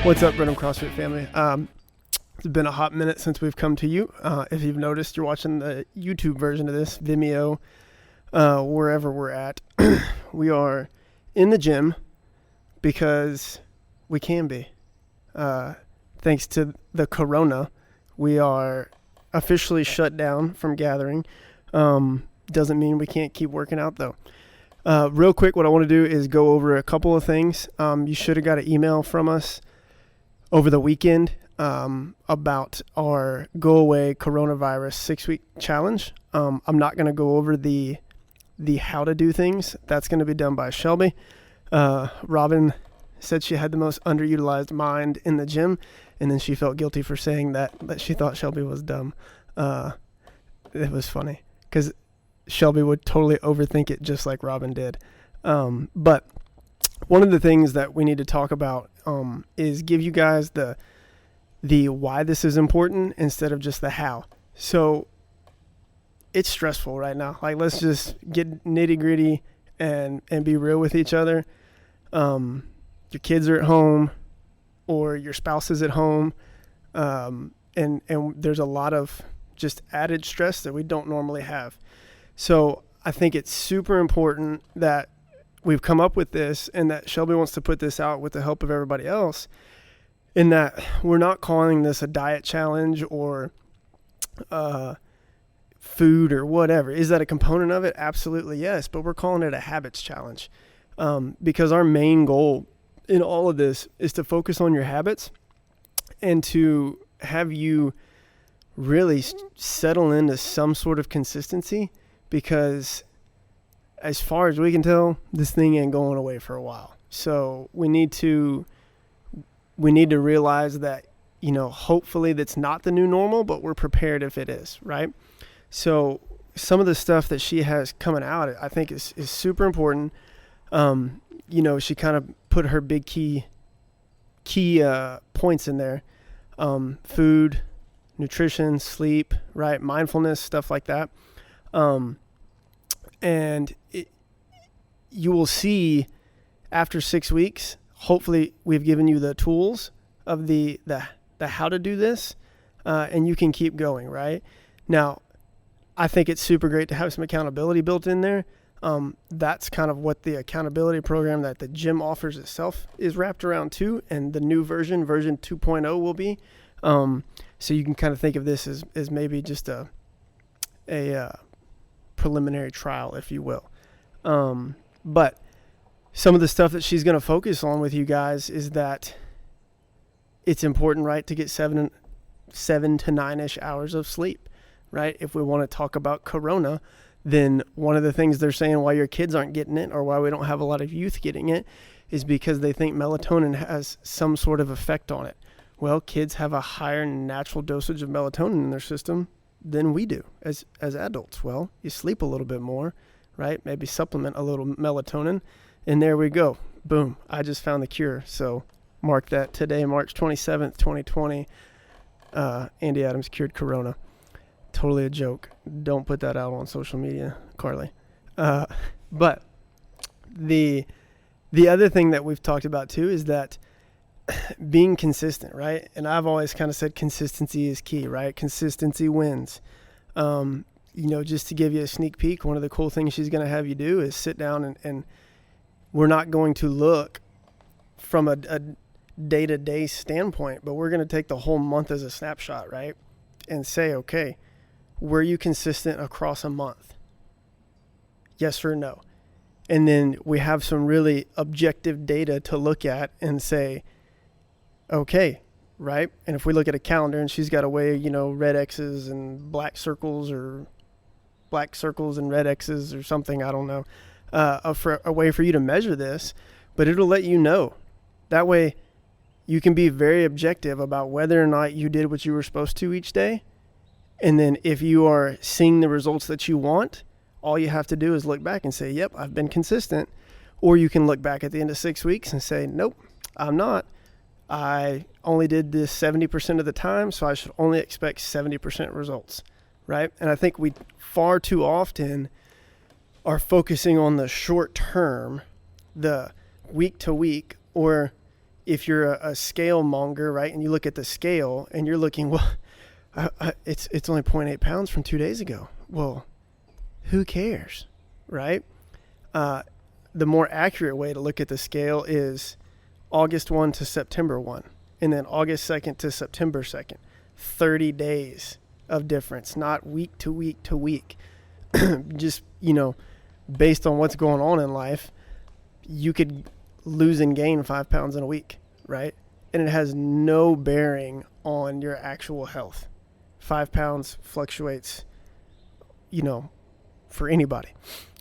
What's up, Brenham CrossFit family? It's been a hot minute since we've come to you. If you've noticed, you're watching the YouTube version of this, Vimeo, wherever we're at. We are in the gym because we can be. Thanks to the corona, we are officially shut down from gathering. Doesn't mean we can't keep working out, though. Real quick, what I want to do is go over a couple of things. You should have got an email from us over the weekend about our Go Away Coronavirus 6-week challenge. I'm not going to go over the how to do things. That's going to be done by Shelby. Robin said she had the most underutilized mind in the gym, and then she felt guilty for saying that she thought Shelby was dumb. It was funny because Shelby would totally overthink it just like Robin did. But one of the things that we need to talk about is give you guys the why this is important instead of just the how. So it's stressful right now. Like, let's just get nitty gritty and be real with each other. Your kids are at home or your spouse is at home. And there's a lot of just added stress that we don't normally have. So I think it's super important that we've come up with this and that Shelby wants to put this out with the help of everybody else, in that we're not calling this a diet challenge or food or whatever. Is that a component of it? Absolutely, yes. But we're calling it a habits challenge because our main goal in all of this is to focus on your habits and to have you really settle into some sort of consistency, because as far as we can tell, this thing ain't going away for a while. So we need to realize that, hopefully that's not the new normal, but we're prepared if it is, right? So some of the stuff that she has coming out, I think is super important. She kind of put her big key points in there. Food, nutrition, sleep, right? Mindfulness, stuff like that. And you will see after 6 weeks, hopefully we've given you the tools of the how to do this, and you can keep going, right? Now, I think it's super great to have some accountability built in there. That's kind of what the accountability program that the gym offers itself is wrapped around too, and the new version 2.0 will be. So you can kind of think of this as maybe just a preliminary trial, if you will. But some of the stuff that she's going to focus on with you guys is that it's important, right, to get 7 to 9-ish hours of sleep, right? If we want to talk about corona, then one of the things they're saying why your kids aren't getting it, or why we don't have a lot of youth getting it, is because they think melatonin has some sort of effect on it. Well, kids have a higher natural dosage of melatonin in their system than we do as adults. Well, you sleep a little bit more, right? Maybe supplement a little melatonin, and there we go. Boom. I just found the cure. So mark that today, March 27th, 2020. Andy Adams cured corona. Totally a joke. Don't put that out on social media, Carly. But the other thing that we've talked about too is that being consistent, right? And I've always kind of said consistency is key, right? Consistency wins. Just to give you a sneak peek, one of the cool things she's going to have you do is sit down and we're not going to look from a day-to-day standpoint, but we're going to take the whole month as a snapshot, right? And say, okay, were you consistent across a month? Yes or no? And then we have some really objective data to look at and say, okay, right? And if we look at a calendar and she's got a way, red X's and black circles, or black circles and red X's or something, I don't know, a way for you to measure this, but it'll let you know. That way you can be very objective about whether or not you did what you were supposed to each day. And then if you are seeing the results that you want, all you have to do is look back and say, yep, I've been consistent. Or you can look back at the end of 6 weeks and say, nope, I'm not. I only did this 70% of the time, so I should only expect 70% results, right? And I think we far too often are focusing on the short term, the week to week, or if you're a scale monger, right, and you look at the scale and you're looking, well, it's only 0.8 pounds from 2 days ago. Well, who cares, right? The more accurate way to look at the scale is August 1 to September 1, and then August 2nd to September 2nd. 30 days of difference, not week to week to week. Just, based on what's going on in life, you could lose and gain 5 pounds in a week, right? And it has no bearing on your actual health. 5 pounds fluctuates, for anybody.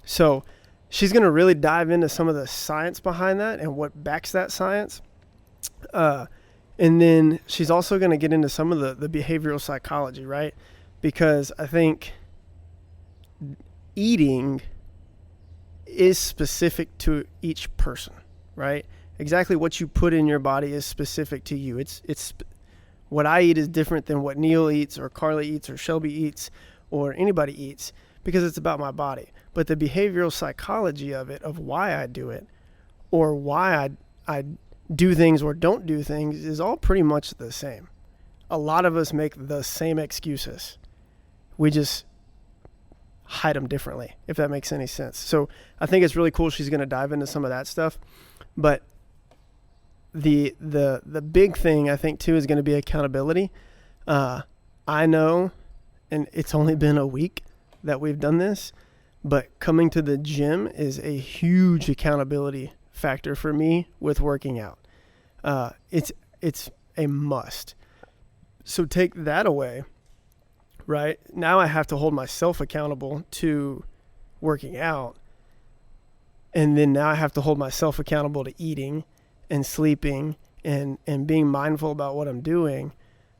So she's going to really dive into some of the science behind that and what backs that science. And then she's also going to get into some of the behavioral psychology, right? Because I think eating is specific to each person, right? Exactly what you put in your body is specific to you. It's what I eat is different than what Neil eats or Carly eats or Shelby eats or anybody eats, because it's about my body. But the behavioral psychology of it, of why I do it, or why I do things or don't do things, is all pretty much the same. A lot of us make the same excuses. We just hide them differently, if that makes any sense. So I think it's really cool. She's going to dive into some of that stuff. But the big thing, I think, too, is going to be accountability. I know, and it's only been a week that we've done this, but coming to the gym is a huge accountability factor for me with working out. It's a must. So take that away, right? Now I have to hold myself accountable to working out. And then now I have to hold myself accountable to eating and sleeping and being mindful about what I'm doing.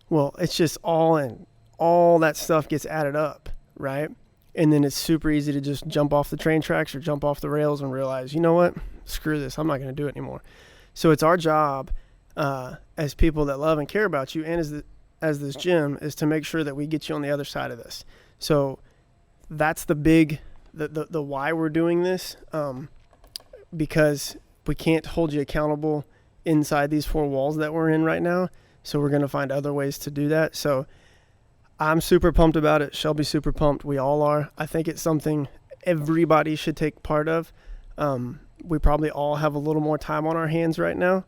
Well, it's just all that stuff gets added up, right? And then it's super easy to just jump off the train tracks or jump off the rails and realize, you know what? Screw this. I'm not going to do it anymore. So it's our job as people that love and care about you and as this gym is to make sure that we get you on the other side of this. So that's the why we're doing this, because we can't hold you accountable inside these 4 walls that we're in right now. So we're going to find other ways to do that. So I'm super pumped about it. Shelby's super pumped. We all are. I think it's something everybody should take part of. We probably all have a little more time on our hands right now,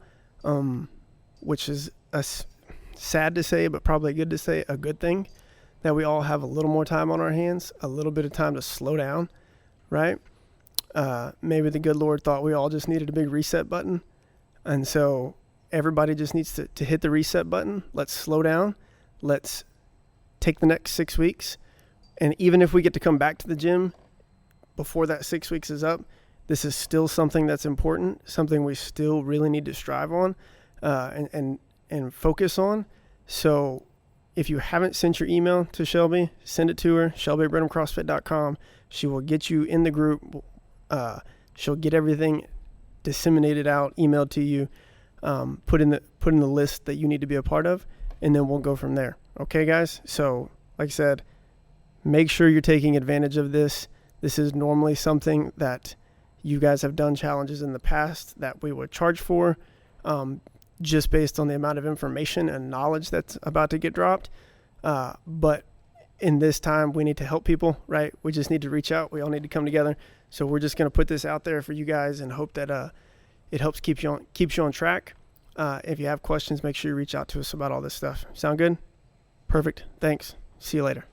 which is sad to say, but probably good to say, a good thing, that we all have a little more time on our hands, a little bit of time to slow down, right? Maybe the good Lord thought we all just needed a big reset button. And so everybody just needs to hit the reset button. Let's slow down. Let's take the next 6 weeks. And even if we get to come back to the gym before that 6 weeks is up, this is still something that's important, something we still really need to strive on and focus on. So if you haven't sent your email to Shelby, send it to her, shelby@brenhamcrossfit.com. She will get you in the group. She'll get everything disseminated out, emailed to you, put in the list that you need to be a part of, and then we'll go from there. Okay, guys? So, like I said, make sure you're taking advantage of this. This is normally something that you guys have done challenges in the past that we would charge for, just based on the amount of information and knowledge that's about to get dropped. But in this time, we need to help people, right? We just need to reach out. We all need to come together. So we're just going to put this out there for you guys and hope that it helps keeps you on track. If you have questions, make sure you reach out to us about all this stuff. Sound good? Perfect. Thanks. See you later.